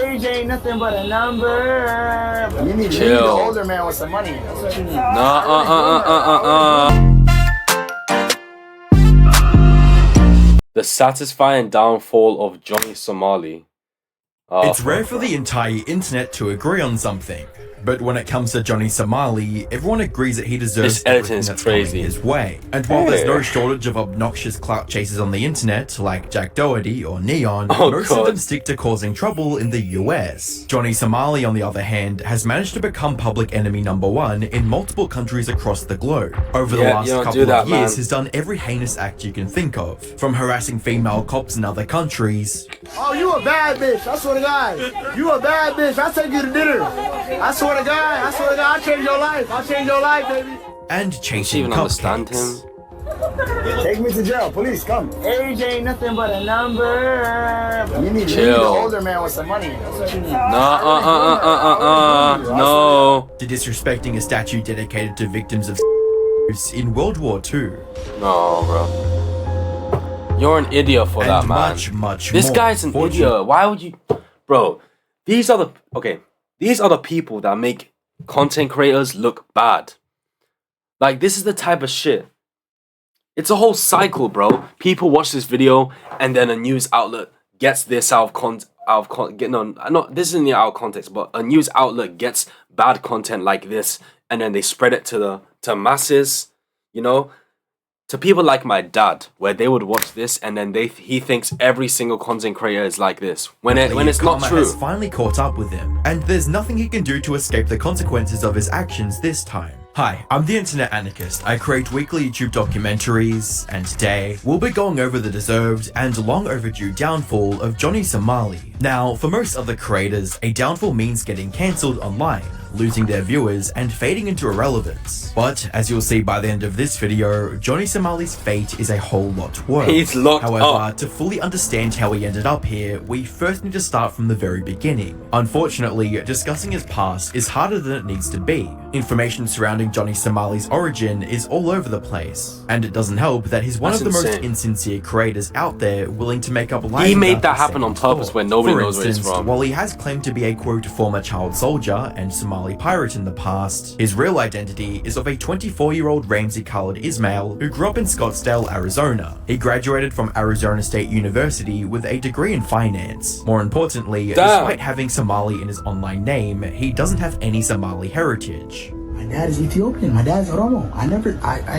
Age ain't nothing but a number. You need to be an older man with some money. That's what you need. The satisfying downfall of Johnny Somali. It's rare for the entire internet to agree on something, but when it comes to Johnny Somali, everyone agrees that he deserves everything that's coming his way. And while there's no shortage of obnoxious clout chasers on the internet, like Jack Doherty or Neon, most of them stick to causing trouble in the US. Johnny Somali, on the other hand, has managed to become public enemy #1 in multiple countries across the globe. Over the last couple of years, has done every heinous act you can think of, from harassing female cops in other countries. Oh, you a bad bitch, I swear to God. You a bad bitch, I'll take you to dinner. I swear to God, I'll change your life. I'll change your life, baby. And chasing cupcakes. Take me to jail, police, come. Age ain't nothing but a number. You need to be an older man with some money. That's what you need. No. To disrespecting a statue dedicated to victims of in World War II. No, bro. You're an idiot for that, man. Much this more. Guy's an idiot. Why would you... Bro, these are the people that make content creators look bad. Like, this is the type of shit. It's a whole cycle, bro. People watch this video, and then a news outlet gets this out of context. This isn't out of context, but a news outlet gets bad content like this, and then they spread it to masses, you know? To people like my dad, where they would watch this and then he thinks every single content creator is like this, when it's not true. Has finally caught up with him, and there's nothing he can do to escape the consequences of his actions this time. Hi, I'm the Internet Anarchist. I create weekly YouTube documentaries, and today we'll be going over the deserved and long overdue downfall of Johnny Somali. Now, for most other creators, a downfall means getting cancelled online, losing their viewers, and fading into irrelevance. But, as you'll see by the end of this video, Johnny Somali's fate is a whole lot worse. He's locked up. However, to fully understand how he ended up here, we first need to start from the very beginning. Unfortunately, discussing his past is harder than it needs to be. Information surrounding Johnny Somali's origin is all over the place, and it doesn't help that he's one of the most insincere creators out there willing to make up lies. He made that happen on purpose when nobody knows where he's from. While he has claimed to be a quote former child soldier and Somali pirate in the past, his real identity is of a 24-year-old Ramsey-colored Ismail who grew up in Scottsdale, Arizona. He graduated from Arizona State University with a degree in finance. More importantly, despite having Somali in his online name, he doesn't have any Somali heritage. My dad is Ethiopian. My dad's Oromo. I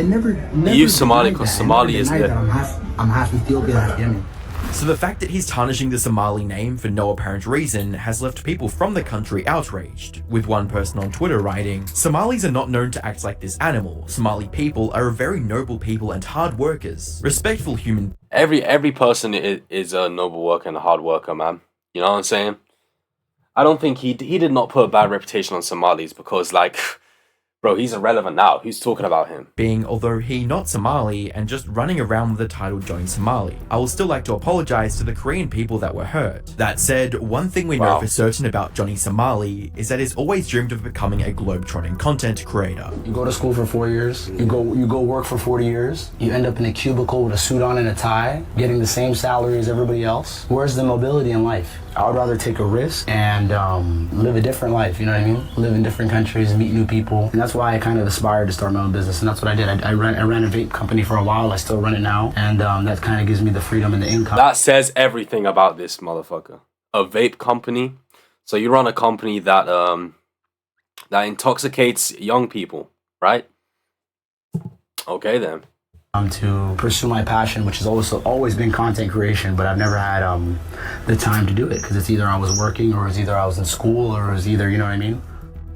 never. He used Somali because Somali is there. I'm half Ethiopian, half Yemen. So the fact that he's tarnishing the Somali name for no apparent reason has left people from the country outraged, with one person on Twitter writing, "Somalis are not known to act like this animal. Somali people are a very noble people and hard workers, respectful human." Every person is a noble worker and a hard worker, man. You know what I'm saying? I don't think he did not put a bad reputation on Somalis because, like... Bro, he's irrelevant now. Who's talking about him? Although he not Somali and just running around with the title Johnny Somali. I will still like to apologize to the Korean people that were hurt. That said, one thing we know for certain about Johnny Somali is that he's always dreamed of becoming a globe-trotting content creator. You go to school for 4 years, you go work for 40 years, you end up in a cubicle with a suit on and a tie, getting the same salary as everybody else. Where's the mobility in life? I would rather take a risk and live a different life, you know what I mean? Live in different countries, meet new people. And that's why I kind of aspired to start my own business, and that's what I did. I ran a vape company for a while, I still run it now, and that kind of gives me the freedom and the income. That says everything about this motherfucker. A vape company? So you run a company that that intoxicates young people, right? Okay then. To pursue my passion, which has always been content creation, but I've never had the time to do it because it's either I was working or it's either I was in school or it's either, you know what I mean?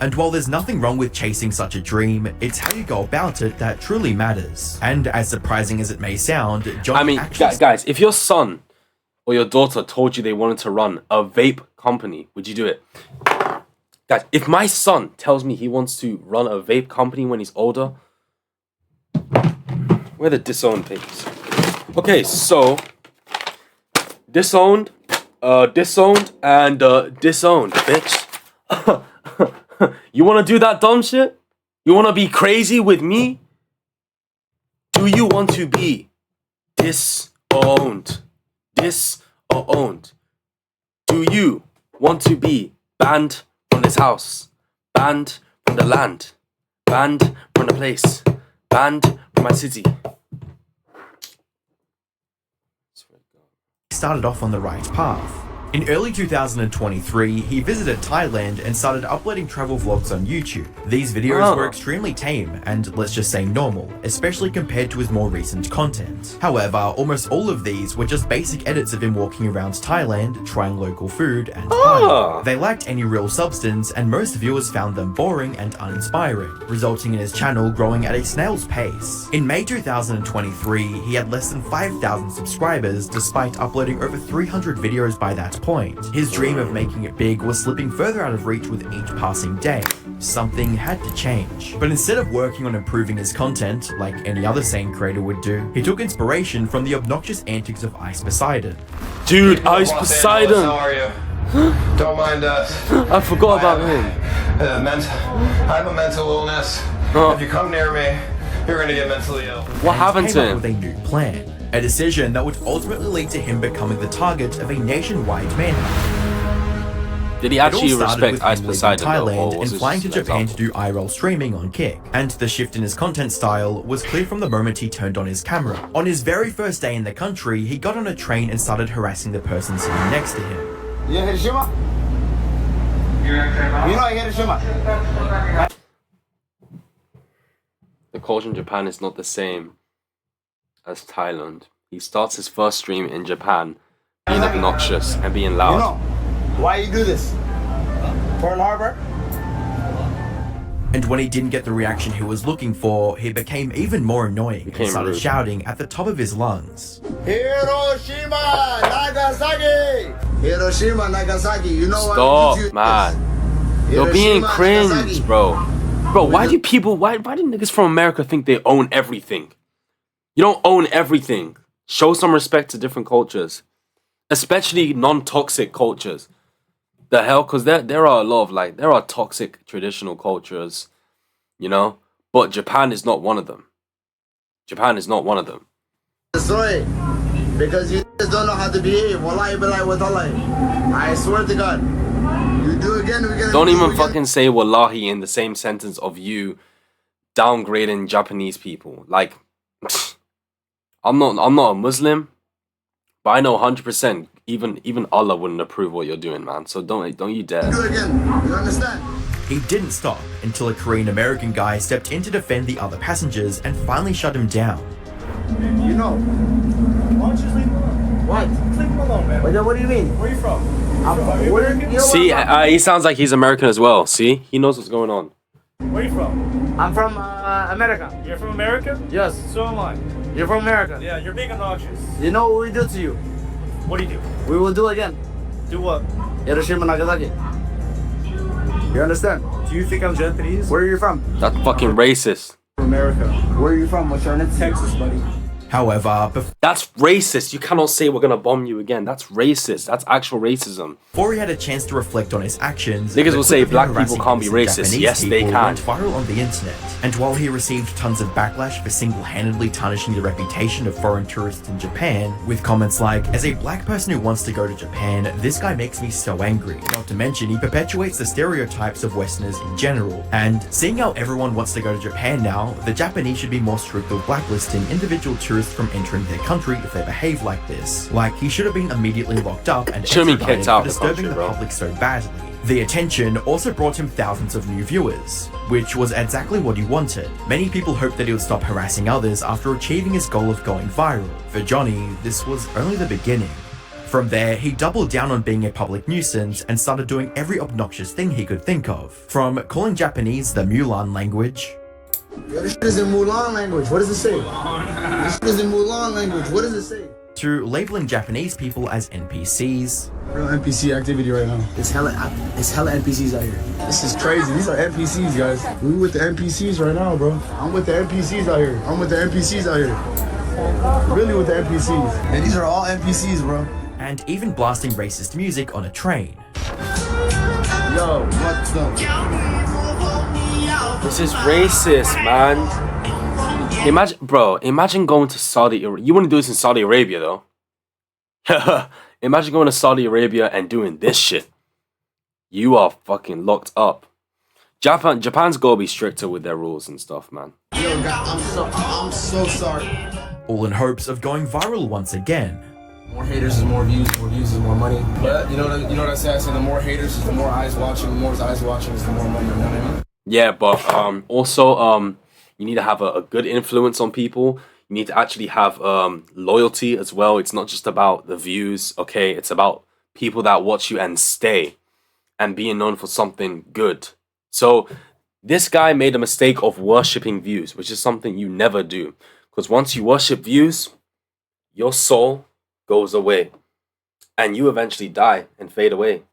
And while there's nothing wrong with chasing such a dream, it's how you go about it that truly matters. And as surprising as it may sound, Johnny guys, if your son or your daughter told you they wanted to run a vape company, would you do it? Guys, if my son tells me he wants to run a vape company when he's older, where are the disowned papers? Okay, so disowned, and disowned, bitch. You want to do that dumb shit? You want to be crazy with me? Do you want to be disowned? Disowned. Do you want to be banned from this house, banned from the land, banned from the place, banned from my city. Started off on the right path. In early 2023, he visited Thailand and started uploading travel vlogs on YouTube. These videos were extremely tame and, let's just say, normal, especially compared to his more recent content. However, almost all of these were just basic edits of him walking around Thailand, trying local food, and partying. They lacked any real substance, and most viewers found them boring and uninspiring, resulting in his channel growing at a snail's pace. In May 2023, he had less than 5,000 subscribers, despite uploading over 300 videos by that point. His dream of making it big was slipping further out of reach with each passing day. Something had to change. But instead of working on improving his content, like any other sane creator would do, he took inspiration from the obnoxious antics of Ice Poseidon. Dude, Ice Poseidon! How are you? Don't mind us. I forgot about him. I have a mental illness. If you come near me, you're gonna get mentally ill. What happened to him? With a new plan. A decision that would ultimately lead to him becoming the target of a nationwide manhunt. Did he actually respect Ice Poseidon? Poseidon Thailand and flying to Japan to do IRL streaming on Kick. And the shift in his content style was clear from the moment he turned on his camera. On his very first day in the country, he got on a train and started harassing the person sitting next to him. You know Hiroshima? You know Hiroshima? The culture in Japan is not the same as Thailand. He starts his first stream in Japan being obnoxious and being loud. You know why you do this? Pearl Harbor? And when he didn't get the reaction he was looking for, he became even more annoying and started shouting at the top of his lungs. Hiroshima, Nagasaki! Hiroshima, Nagasaki, you know what? Stop, man. You're being cringe, bro. Bro, why do niggas from America think they own everything? You don't own everything. Show some respect to different cultures. Especially non-toxic cultures. The hell? Because there are a lot of, there are toxic traditional cultures, you know? But Japan is not one of them. Japan is not one of them. Destroy it. Because you just don't know how to behave. Wallahi billahi wa ta'ala. I swear to God. You do again, we're gonna Don't even fucking say wallahi in the same sentence of you downgrading Japanese people. Like, I'm not a Muslim, but I know 100% even Allah wouldn't approve what you're doing, man. So don't you dare. Do it again. You understand? He didn't stop until a Korean American guy stepped in to defend the other passengers and finally shut him down. You know. Why don't you just leave him alone? What? Just leave him alone, man. What do you mean? Where are you from? See, he sounds like he's American as well. See, he knows what's going on. Where are you from? I'm from America. You're from America? Yes. So am I. You're from America. Yeah, you're being obnoxious. You know what we do to you? What do you do? We will do again. Do what? Hiroshima, Nagasaki. You understand? Do you think I'm Japanese? Where are you from? That's fucking racist. From America. Where are you from? What's your name? Texas, buddy. However, That's racist. You cannot say we're gonna bomb you again. That's racist. That's actual racism. before he had a chance to reflect on his actions, Niggas the will say clip of him black people harassing can't be innocent racist. Japanese Yes, they people can. went viral on the internet. And while he received tons of backlash for single-handedly tarnishing the reputation of foreign tourists in Japan, with comments like, "As a black person who wants to go to Japan, this guy makes me so angry." Not to mention, he perpetuates the stereotypes of Westerners in general. And seeing how everyone wants to go to Japan now, the Japanese should be more strict with blacklisting individual tourists from entering their country if they behave like this. Like, he should have been immediately locked up and Should be extradited kicked out for of the disturbing country, the bro. public so badly. The attention also brought him thousands of new viewers, which was exactly what he wanted. Many people hoped that he would stop harassing others after achieving his goal of going viral. For Johnny, this was only the beginning. From there, he doubled down on being a public nuisance and started doing every obnoxious thing he could think of. From calling Japanese the Mulan language, Yo, this shit is in Mulan language. What does it say? This shit is in Mulan language. What does it say? to labeling Japanese people as NPCs. Real NPC activity right now. It's hella NPCs out here. This is crazy. These are NPCs, guys. We with the NPCs right now, bro. I'm with the NPCs out here. I'm with the NPCs out here. Really with the NPCs. And these are all NPCs, bro. And even blasting racist music on a train. Yo, what the? This is racist, man. Imagine going to Saudi Arabia. You wouldn't do this in Saudi Arabia, though. Imagine going to Saudi Arabia and doing this shit. you are fucking locked up. Japan's gotta be stricter with their rules and stuff, man. Yo, God, I'm so sorry. All in hopes of going viral once again. More haters is more views is more money. But you know what I say? I say the more haters is the more eyes watching, the more eyes watching is the more money, you know what I mean? Yeah, but also you need to have a good influence on people. You need to actually have loyalty as well. It's not just about the views, okay? It's about people that watch you and stay and being known for something good. So this guy made a mistake of worshipping views, which is something you never do. Because once you worship views, your soul goes away and you eventually die and fade away.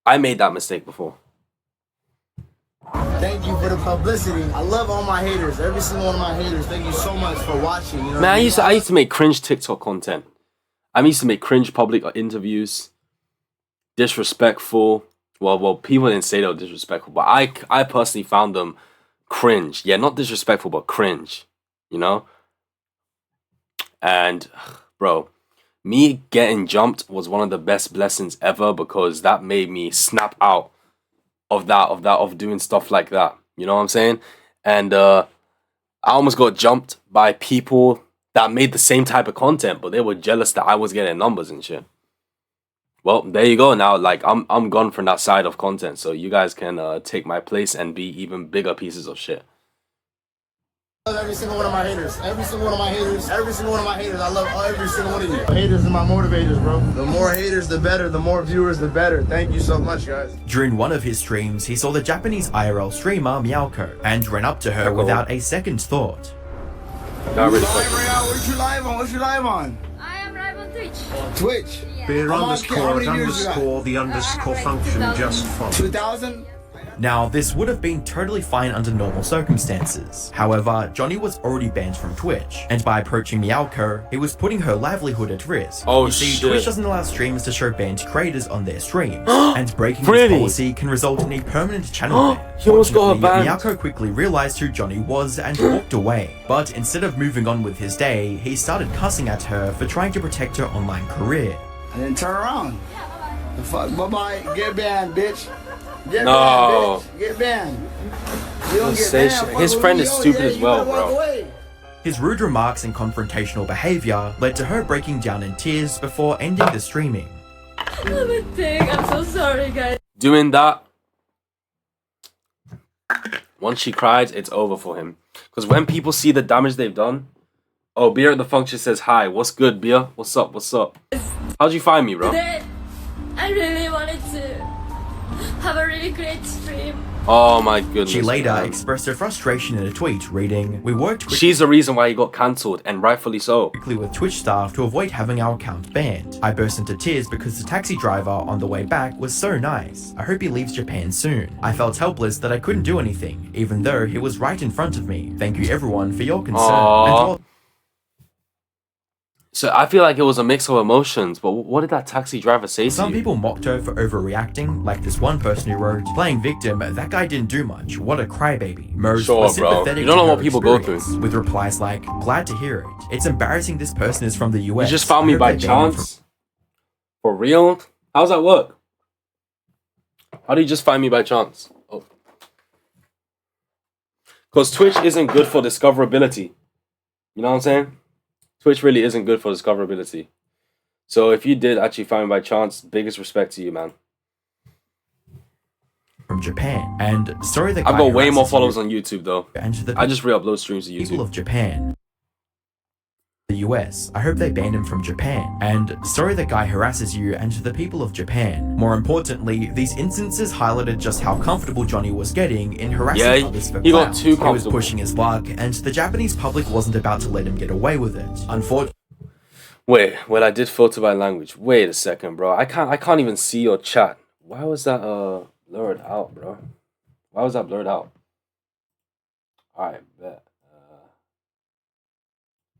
I made that mistake before. Thank you for the publicity. I love all my haters. Every single one of my haters. Thank you so much for watching. You know Man, I used to make cringe TikTok content. I used to make cringe public interviews. Disrespectful. Well, people didn't say they were disrespectful, but I personally found them cringe. Yeah, not disrespectful, but cringe. You know? And, bro, me getting jumped was one of the best blessings ever because that made me snap out of doing stuff like that. You know what I'm saying? And I almost got jumped by people that made the same type of content, but they were jealous that I was getting numbers and shit. Well, there you go. Now, like, I'm gone from that side of content, so you guys can take my place and be even bigger pieces of shit. I love every single one of my haters. Every single one of my haters. Every single one of my haters. I love every single one of you. Haters are my motivators, bro. The more haters, the better. The more viewers, the better. Thank you so much, guys. During one of his streams, he saw the Japanese IRL streamer Meowko and ran up to her without a second thought. Not really Live right now. What you live on? What you live on? I am live on Twitch. Twitch. Beer How underscore many viewers you got? underscore the underscore function just fine. 2,000? Now, this would have been totally fine under normal circumstances. However, Johnny was already banned from Twitch, and by approaching Meowko, he was putting her livelihood at risk. Oh, you see, shit. Twitch doesn't allow streamers to show banned creators on their streams, and breaking this policy can result in a permanent channel ban. He almost got her banned. Meowko quickly realized who Johnny was and walked away. But instead of moving on with his day, he started cussing at her for trying to protect her online career. And then turn around. The fuck? Bye-bye. Get banned, bitch. Get No. banned, bitch. Get banned. You don't get Say banned. shit. Fuck His with friend me. is Oh, stupid yeah, as you well, better walk bro. away. His rude remarks and confrontational behavior led to her breaking down in tears before ending the streaming. I'm so sorry, guys. Doing that, once she cried, it's over for him. Because when people see the damage they've done, oh, Beer at the function says hi. What's good, Beer? What's up? What's up? How'd you find me, bro? Today, I really wanted to have a really great stream. Oh my goodness. She later man. expressed her frustration in a tweet, reading, "We worked She's the reason why he got cancelled, and rightfully so. quickly with Twitch staff to avoid having our account banned. I burst into tears because the taxi driver on the way back was so nice. I hope he leaves Japan soon. I felt helpless that I couldn't do anything, even though he was right in front of me. Thank you everyone for your concern." Aww. And to all So I feel like it was a mix of emotions, but what did that taxi driver say to Some you? people mocked her for overreacting, like this one person who wrote, "Playing victim, that guy didn't do much. What a crybaby." Most Sure, was bro. sympathetic You don't to know her what people go experience, through. with replies like, "Glad to hear it. It's embarrassing this person is from the You US. just found me I hope by they ban him chance? For real? How's that work? How do you just find me by chance? Oh. Because Twitch isn't good for discoverability. You know what I'm saying? Twitch really isn't good for discoverability. So if you did actually find me by chance, biggest respect to you, man. from Japan." And sorry that I've guy got way more harasses you followers on YouTube though. and to the I just re-upload streams to people YouTube. of Japan. The US. I hope they banned him from Japan. And sorry that guy harasses you, and to the people of Japan. More importantly, these instances highlighted just how comfortable Johnny was getting in harassing Yeah, others for he got clout. too He was comfortable. pushing his luck, and the Japanese public wasn't about to let him get away with it. Unfortunately, Wait, well I did filter by language. Wait a second, bro. I can't even see your chat. Why was that blurred out, bro? Why was that blurred out? Alright, bet.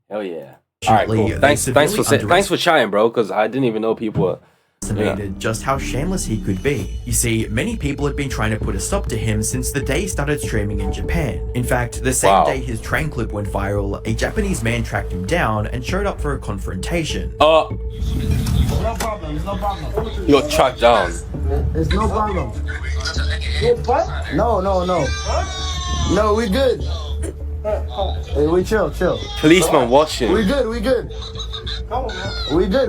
Hell yeah. Alright, cool. they Thanks severely for chatting, bro, because I didn't even know people were underestimated just how shameless he could be. You see, many people had been trying to put a stop to him since the day he started streaming in Japan. In fact, the same Wow. day his train clip went viral, a Japanese man tracked him down and showed up for a confrontation. No problem. No problem. you got tracked down. It's no problem. No, no, no. No, we good. Hey, we chill. Policeman watching. We good. We good.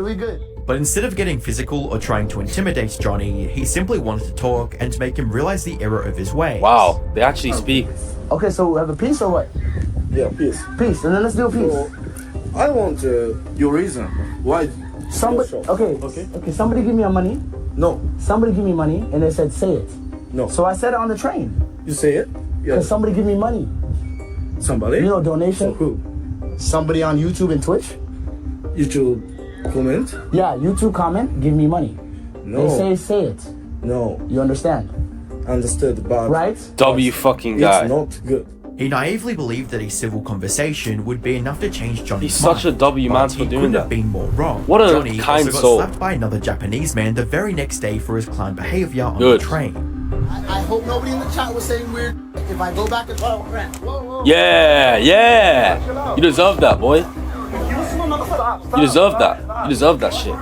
We good. But instead of getting physical or trying to intimidate Johnny, he simply wanted to talk and to make him realize the error of his ways. Wow, they actually speak. Okay, so we have a peace or what? Yeah, peace. Peace, and then let's do a peace. So, I want your reason. Why? Somebody, okay. Somebody give me money. No. Somebody give me money, and they said, say it. No. So I said it on the train. You say it? Yeah. Because somebody give me money. Somebody? You know, donation. So who? Somebody on YouTube and Twitch. YouTube comment? Yeah, YouTube comment, give me money. No. They say it. No. You understand? Understood, but... Right? W fucking guy. It's not good. He naively believed that a civil conversation would be enough to change Johnny's He's mind. such a W man for He doing couldn't that. have been more wrong. What a Johnny kind also got soul. slapped by another Japanese man the very next day for his clown behavior on Good. the train. I hope nobody in the chat was saying weird. If I go back and whoa. Yeah. You deserve that, boy. You deserve that. You deserve that shit.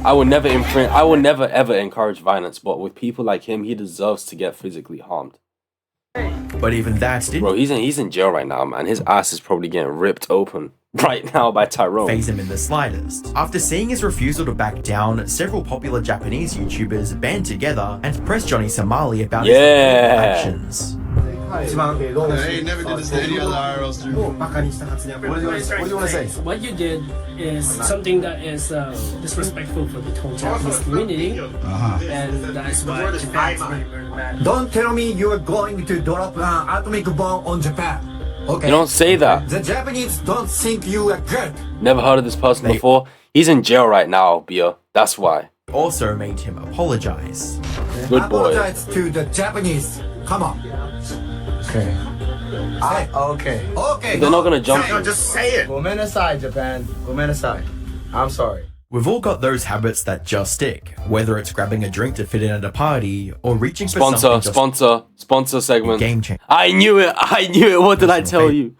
I will never ever encourage violence, but with people like him, he deserves to get physically harmed. But even that didn't Bro, he's in jail right now, man. His ass is probably getting ripped open right now by Tyrone. faze him in the slightest. After seeing his refusal to back down, several popular Japanese YouTubers band together and pressed Johnny Somali about his actions. I ain't never did this to any other IRL streamer. What do you want to say? What you did is something that is disrespectful for the whole Japanese community, and that's why Japan is very, very mad. Don't tell me you are going to drop an atomic bomb on Japan. Okay. You don't say that. The Japanese don't think you are good. Never heard of this person before. He's in jail right now, Bia. That's why. Also made him apologize. Good boy. Apologize to the Japanese. Come on. Okay. Okay. Okay. They're not gonna jump. Just say it. Gomennasai, Japan. Gomennasai. I'm sorry. We've all got those habits that just stick, whether it's grabbing a drink to fit in at a party or reaching for Sponsor segment. Game changer. I knew it. What did I tell you?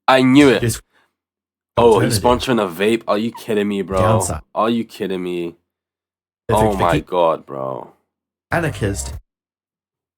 I knew it. Oh, he's sponsoring a vape. Are you kidding me, bro? Downside. Are you kidding me? Oh my god, bro. Anarchist.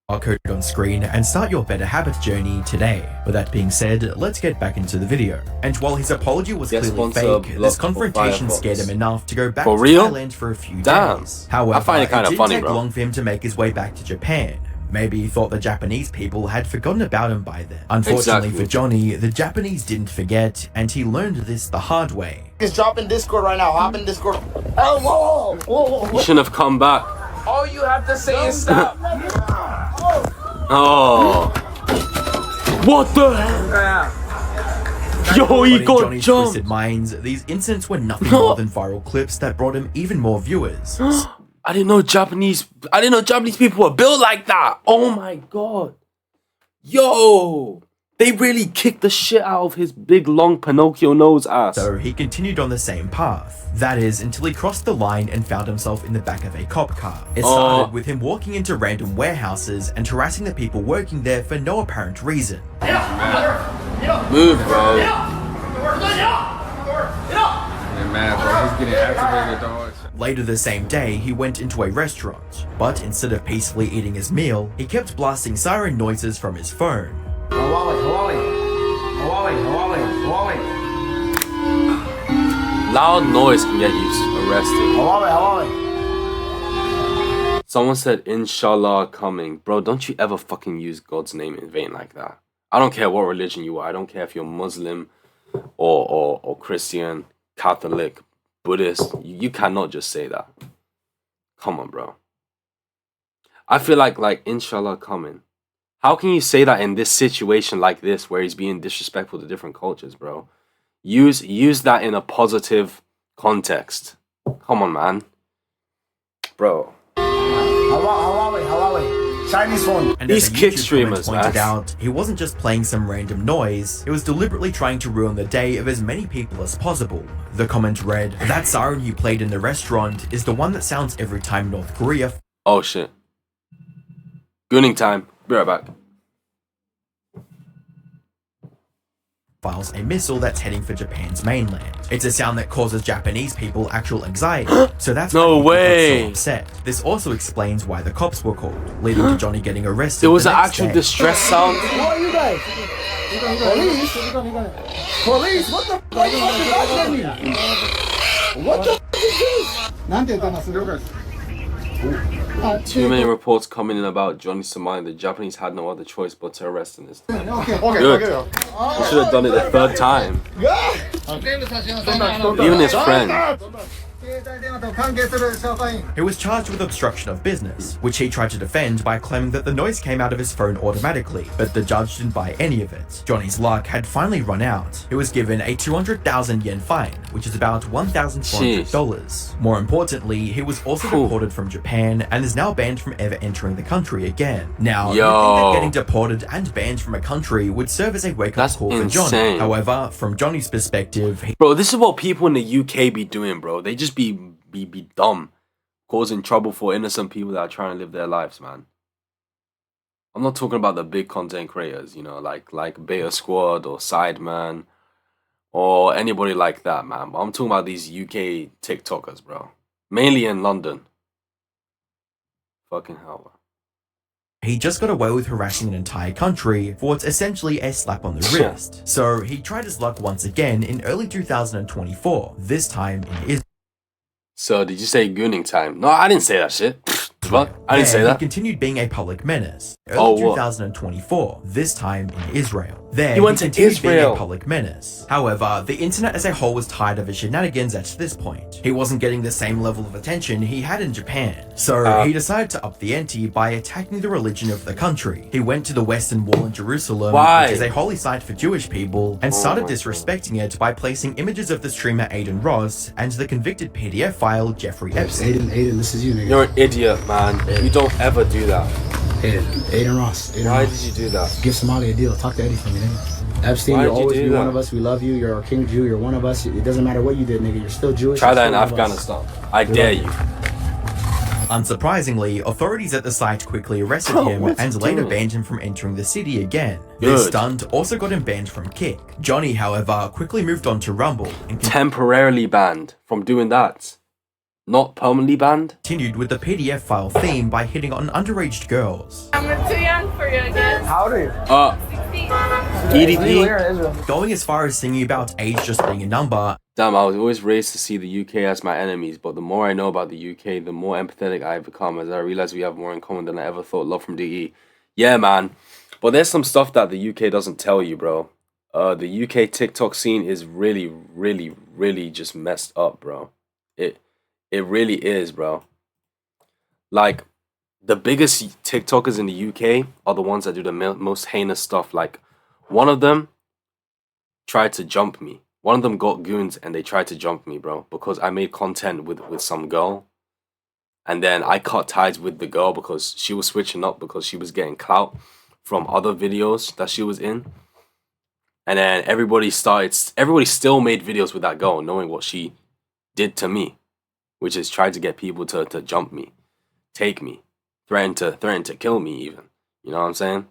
Are coded on screen and start your better habits journey today. With that being said, let's get back into the video. And while his apology was clearly fake, this confrontation scared him enough to go back to Thailand for a few days. However, I find it kind of funny, didn't take bro. long for him to make his way back to Japan. Maybe he thought the Japanese people had forgotten about him by then. Unfortunately for Johnny, the Japanese didn't forget, and he learned this the hard way. It's dropping Discord right now. Hop in Discord. Oh, whoa. You shouldn't have come back. All you have to say is stop. Oh. What the hell? Yo, he But in got Johnny's jumped. twisted minds, these incidents were nothing more than viral clips that brought him even more viewers. I didn't know Japanese people were built like that. Oh my god. Yo. They really kicked the shit out of his big long Pinocchio nose ass. So he continued on the same path. That is, until he crossed the line and found himself in the back of a cop car. It started with him walking into random warehouses and harassing the people working there for no apparent reason. Move, bro. Later the same day, he went into a restaurant. But instead of peacefully eating his meal, he kept blasting siren noises from his phone. Loud noise can get you arrested. Someone said, Inshallah coming. Bro, don't you ever fucking use God's name in vain like that. I don't care what religion you are. I don't care if you're Muslim or Christian, Catholic, Buddhist. You cannot just say that. Come on, bro. I feel like Inshallah coming. How can you say that in this situation like this where he's being disrespectful to different cultures, bro? Use that in a positive context. Come on, man. Bro. Chinese phone. And These as a kick YouTube streamers, comment pointed man. out, he wasn't just playing some random noise, he was deliberately trying to ruin the day of as many people as possible. The comment read, "That siren you played in the restaurant is the one that sounds every time North Korea..." Oh shit. Gooning time. Be right back. files a missile that's heading for Japan's mainland. It's a sound that causes Japanese people actual anxiety, so that's no why way. Got so upset. This also explains why the cops were called, leading to Johnny getting arrested. There was the an next actual day. distress sound. Who are you guys? Police? Police? What the fuck are you fucking at me? What the fuck is this? Too many reports coming in about Johnny Somali. The Japanese had no other choice but to arrest him this time. Good. We should have done it the third time. Even his friend. He was charged with obstruction of business, which he tried to defend by claiming that the noise came out of his phone automatically, but the judge didn't buy any of it. Johnny's luck had finally run out. He was given a 200,000 yen fine, which is about $1,400. More importantly, he was also deported from Japan and is now banned from ever entering the country again. Now, you'd think that getting deported and banned from a country would serve as a wake-up call for Johnny. However, from Johnny's perspective, bro, this is what people in the UK be doing, bro. They just be dumb, causing trouble for innocent people that are trying to live their lives, man. I'm not talking about the big content creators, you know, like Beta Squad or Sideman or anybody like that, man. But I'm talking about these UK TikTokers, bro. Mainly in London. Fucking hell, man. He just got away with harassing an entire country for what's essentially a slap on the wrist. So he tried his luck once again in early 2024, this time in Israel. So did you say gooning time? No, I didn't say that shit. What? I didn't say that. He continued being a public menace. Early 2024, this time in Israel. There, he went to Israel. Being a public menace. However, the internet as a whole was tired of his shenanigans at this point. He wasn't getting the same level of attention he had in Japan. So he decided to up the ante by attacking the religion of the country. He went to the Western Wall in Jerusalem, which is a holy site for Jewish people, and started disrespecting it by placing images of the streamer Aiden Ross and the convicted PDF file Jeffrey Epstein. Aiden, this is you, nigga. You're an idiot, man. You don't ever do that. Aiden Ross. Why did you do that? Give Somali a deal. Talk to Eddie for me, nigga. Epstein, you'll always be one of us. We love you. You're our king Jew. You're one of us. It doesn't matter what you did, nigga. You're still Jewish. Try that in Afghanistan. I dare you. Unsurprisingly, authorities at the site quickly arrested him and later banned him from entering the city again. Good. This stunt also got him banned from Kick. Johnny, however, quickly moved on to Rumble and temporarily banned from doing that. Not permanently banned. Continued with the PDF file theme by hitting on underage girls. I'm too young for you, I guess. How old are you? 16. EDP. Going as far as singing about age just being a number. Damn, I was always raised to see the UK as my enemies, but the more I know about the UK, the more empathetic I become as I realize we have more in common than I ever thought. Love from DE. Yeah, man. But there's some stuff that the UK doesn't tell you, bro. The UK TikTok scene is really, really, really just messed up, bro. It really is, bro. Like, the biggest TikTokers in the UK are the ones that do the most heinous stuff. Like, one of them tried to jump me. One of them got goons and they tried to jump me, bro, because I made content with some girl. And then I cut ties with the girl because she was switching up because she was getting clout from other videos that she was in. And then everybody still made videos with that girl knowing what she did to me, which is try to get people to jump me, take me, threaten to kill me even. You know what I'm saying?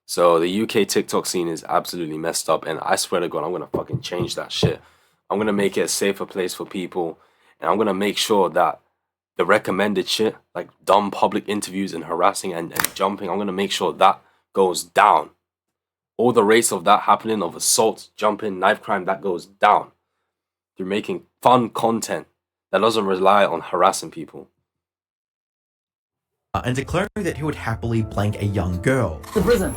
So the UK TikTok scene is absolutely messed up, and I swear to God, I'm gonna fucking change that shit. I'm gonna make it a safer place for people, and I'm gonna make sure that the recommended shit, like dumb public interviews and harassing and jumping, I'm gonna make sure that goes down. All the rates of that happening, of assault, jumping, knife crime, that goes down. They're making fun content that doesn't rely on harassing people. And declaring that he would happily blank a young girl. To prison.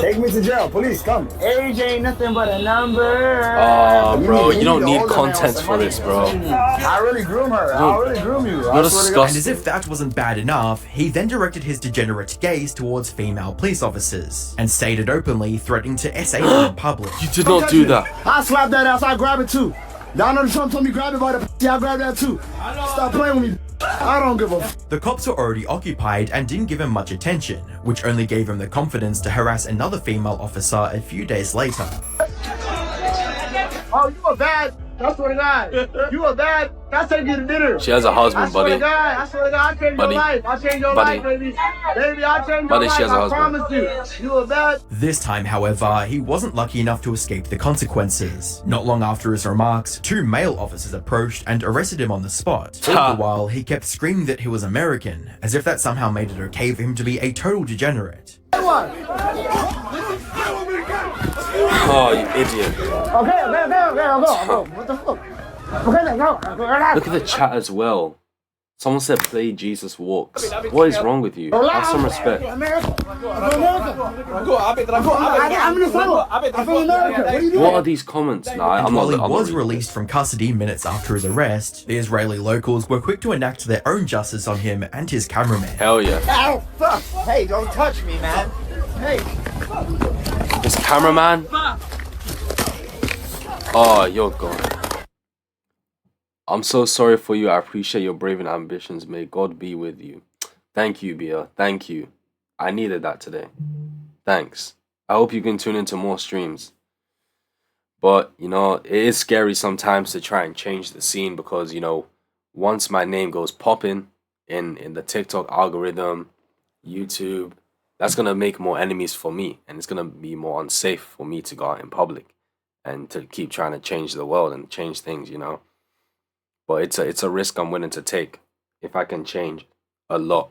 Take me to jail. Police, come. Age ain't nothing but a number. Oh, bro, you don't need content for this, bro. I really groom her. I'll really groom you. You're disgusting. And as if that wasn't bad enough, he then directed his degenerate gaze towards female police officers and stated openly threatening to SA them in public. You did not do that. I slapped that ass. I grab it too. Donald Trump told me grab it by the p***. I grabbed that too. Stop playing with me. I don't give a f***. The cops were already occupied and didn't give him much attention, which only gave him the confidence to harass another female officer a few days later. Oh, you a bad I swear to God. You a bad. I'll take you to dinner. She has a husband, buddy. I swear to God, I'll change your life. I'll change your life, baby. Baby, I'll change your life. She has a husband. I promise you. You a bad. This time, however, he wasn't lucky enough to escape the consequences. Not long after his remarks, 2 male officers approached and arrested him on the spot. All the while, he kept screaming that he was American, as if that somehow made it okay for him to be a total degenerate. Oh, you idiot. Okay, go. What the fuck? Okay, go. Look at the chat as well. Someone said play Jesus Walks. What is wrong with you? Have some respect. What are these comments? Nah, I'm not. While he was released from custody minutes after his arrest, the Israeli locals were quick to enact their own justice on him and his cameraman. Hell yeah. Ow, fuck. Hey, don't touch me, man. Hey. This cameraman? Oh, you're gone. I'm so sorry for you. I appreciate your brave and ambitions. May God be with you. Thank you, Bia. Thank you. I needed that today. Thanks. I hope you can tune into more streams. But, you know, it is scary sometimes to try and change the scene because, you know, once my name goes popping in the TikTok algorithm, YouTube, that's going to make more enemies for me. And it's going to be more unsafe for me to go out in public and to keep trying to change the world and change things, you know. But it's a risk I'm willing to take if I can change a lot.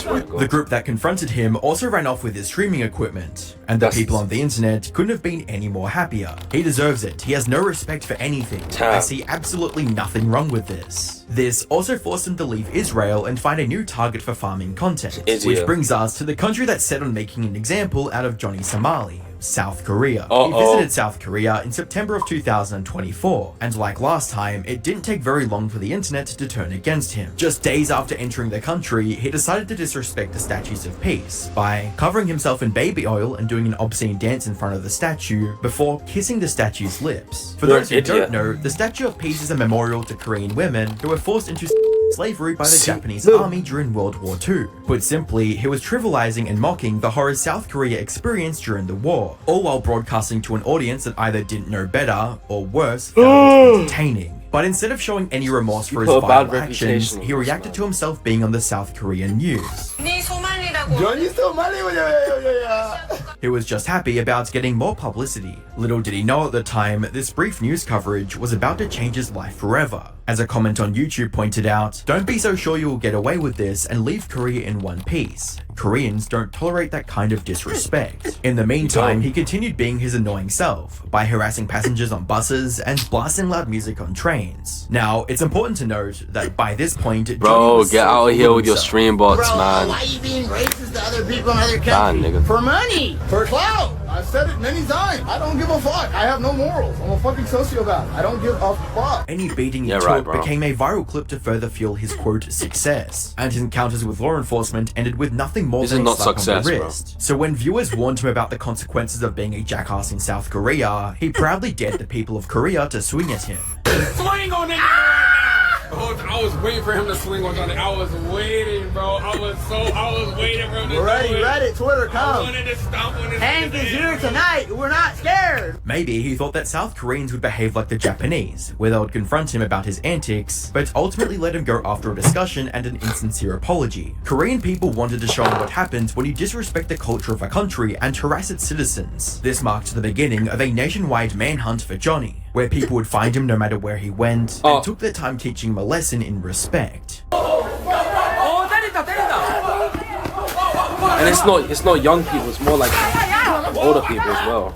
The group that confronted him also ran off with his streaming equipment, and the people on the internet couldn't have been any more happier. He deserves it. He has no respect for anything. I see absolutely nothing wrong with this. This also forced him to leave Israel and find a new target for farming content, which brings us to the country that's set on making an example out of Johnny Somali. South Korea. He visited South Korea in September of 2024, and like last time, it didn't take very long for the internet to turn against him. Just days after entering the country, he decided to disrespect the statues of peace by covering himself in baby oil and doing an obscene dance in front of the statue before kissing the statue's lips. For those who don't know, the Statue of Peace is a memorial to Korean women who were forced into slavery by the Japanese army during World War II. Put simply, he was trivializing and mocking the horrors South Korea experienced during the war, all while broadcasting to an audience that either didn't know better or worse, found it entertaining. But instead of showing any remorse for his vile actions, he reacted to himself being on the South Korean news. He was just happy about getting more publicity. Little did he know at the time, this brief news coverage was about to change his life forever. As a comment on YouTube pointed out, don't be so sure you will get away with this and leave Korea in one piece. Koreans don't tolerate that kind of disrespect. In the meantime, he continued being his annoying self by harassing passengers on buses and blasting loud music on trains. Now, it's important to note that by this point, bro, get out of here with your stream bots, man. Why are you being racist to other people in other countries? For money, for clout. I've said it many times. I don't give a fuck. I have no morals. I'm a fucking sociopath. I don't give a fuck. Any beating he took became a viral clip to further fuel his quote success, and his encounters with law enforcement ended with nothing more than a slap on the wrist. So when viewers warned him about the consequences of being a jackass in South Korea, he proudly dared the people of Korea to swing at him. Swing on it! I was waiting for him to swing on Johnny. I was waiting, bro. I was waiting for him to do it. Reddit, Twitter, come. I wanted to stomp on his Hank is here tonight. We're not scared. Maybe he thought that South Koreans would behave like the Japanese, where they would confront him about his antics, but ultimately let him go after a discussion and an insincere apology. Korean people wanted to show him what happens when you disrespect the culture of a country and harass its citizens. This marked the beginning of a nationwide manhunt for Johnny, where people would find him no matter where he went, and took their time teaching him a lesson in respect. And it's not young people, it's more like older people as well.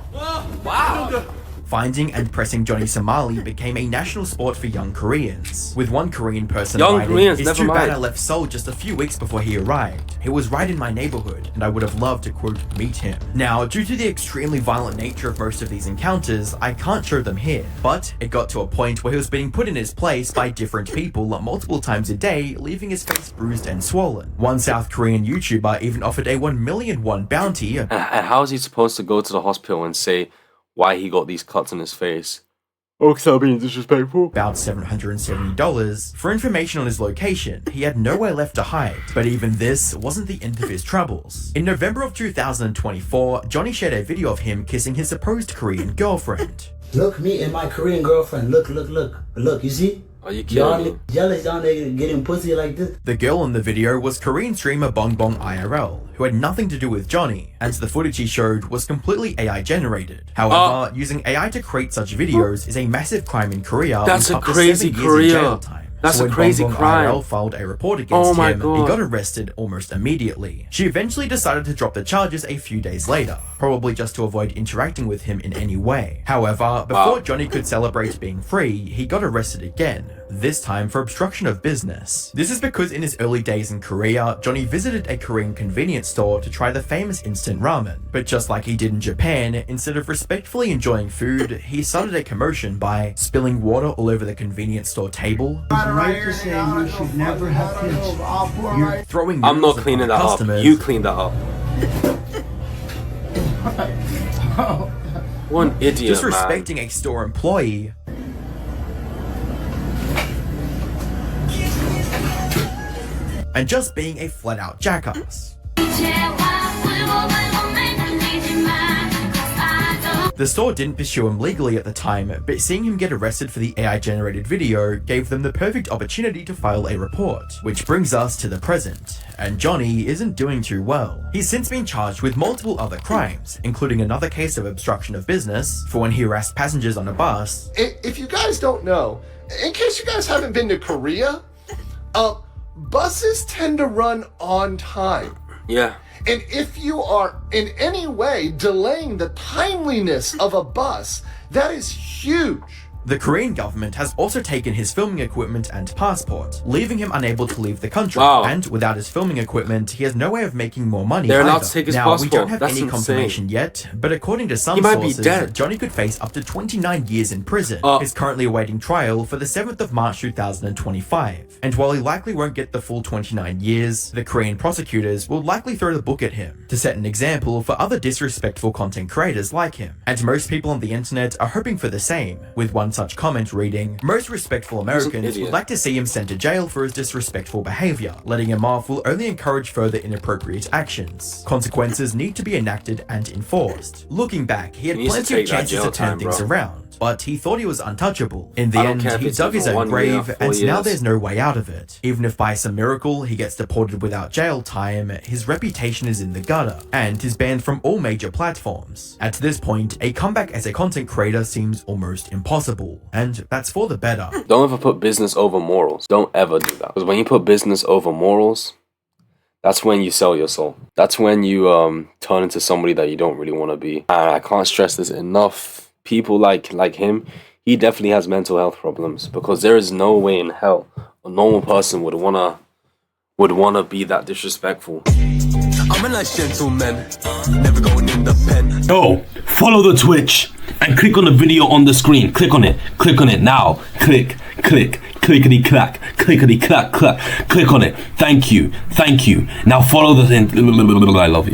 Wow. Finding and pressing Johnny Somali became a national sport for young Koreans, with one Korean person writing, "It's too bad I left Seoul just a few weeks before he arrived. He was right in my neighborhood, and I would have loved to, quote, meet him." Now, due to the extremely violent nature of most of these encounters, I can't show them here, but it got to a point where he was being put in his place by different people multiple times a day, leaving his face bruised and swollen. One South Korean YouTuber even offered a 1 million won bounty. And how is he supposed to go to the hospital and say why he got these cuts on his face stop being disrespectful. About $770. For information on his location, he had nowhere left to hide. But even this wasn't the end of his troubles. In November of 2024, Johnny shared a video of him kissing his supposed Korean girlfriend. Look, me and my Korean girlfriend. Look, you see? Are you kidding me? Jealous, y'all niggas getting pussy like this. The girl in the video was Korean streamer Bong Bong IRL, who had nothing to do with Johnny, and the footage he showed was completely AI generated. However, using AI to create such videos is a massive crime in Korea. That's a up to crazy 7 years in jail Korea. time. That's So a when crazy Bong Bong crime. IRL filed a report against him, God. he got arrested almost immediately. She eventually decided to drop the charges a few days later, probably just to avoid interacting with him in any way. However, before Johnny could celebrate being free, he got arrested again, this time for obstruction of business. This is because in his early days in Korea, Johnny visited a Korean convenience store to try the famous instant ramen. But just like he did in Japan, instead of respectfully enjoying food, he started a commotion by spilling water all over the convenience store table, Right to say you should never have kids. You're throwing I'm not noodles cleaning upon that customers, up. You clean that up. One idiot, disrespecting a store employee, and just being a flat-out jackass. The store didn't pursue him legally at the time, but seeing him get arrested for the AI-generated video gave them the perfect opportunity to file a report. Which brings us to the present, and Johnny isn't doing too well. He's since been charged with multiple other crimes, including another case of obstruction of business for when he harassed passengers on a bus. If you guys don't know, in case you guys haven't been to Korea, buses tend to run on time. Yeah. And if you are in any way delaying the timeliness of a bus, that is huge. The Korean government has also taken his filming equipment and passport, leaving him unable to leave the country. And without his filming equipment, he has no way of making more money. They're either. allowed to take his now, passport. we don't have That's any confirmation insane. yet, but according to some He might be sources, dead. Johnny could face up to 29 years in prison. He's currently awaiting trial for the 7th of March 2025. And while he likely won't get the full 29 years, the Korean prosecutors will likely throw the book at him to set an example for other disrespectful content creators like him. And most people on the internet are hoping for the same, with one such comment reading, "Most respectful Americans would like to see him sent to jail for his disrespectful behavior. Letting him off will only encourage further inappropriate actions. Consequences need to be enacted and enforced." Looking back, he had plenty of chances to turn things around, but he thought he was untouchable. In the end, he dug his own grave, and now there's no way out of it. Even if by some miracle he gets deported without jail time, his reputation is in the gutter, and he's banned from all major platforms. At this point, a comeback as a content creator seems almost impossible, and that's for the better. Don't ever put business over morals. Don't ever do that. Because when you put business over morals, that's when you sell your soul. That's when you turn into somebody that you don't really want to be. And I can't stress this enough. People like him, he definitely has mental health problems, because there is no way in hell a normal person would wanna be that disrespectful. I'm a nice gentleman, never going in the pen. Yo, follow the Twitch and click on the video on the screen. Click on it now. Clickety clack, clickety clack, clack. Click on it. Thank you. Now follow the thing. I love you.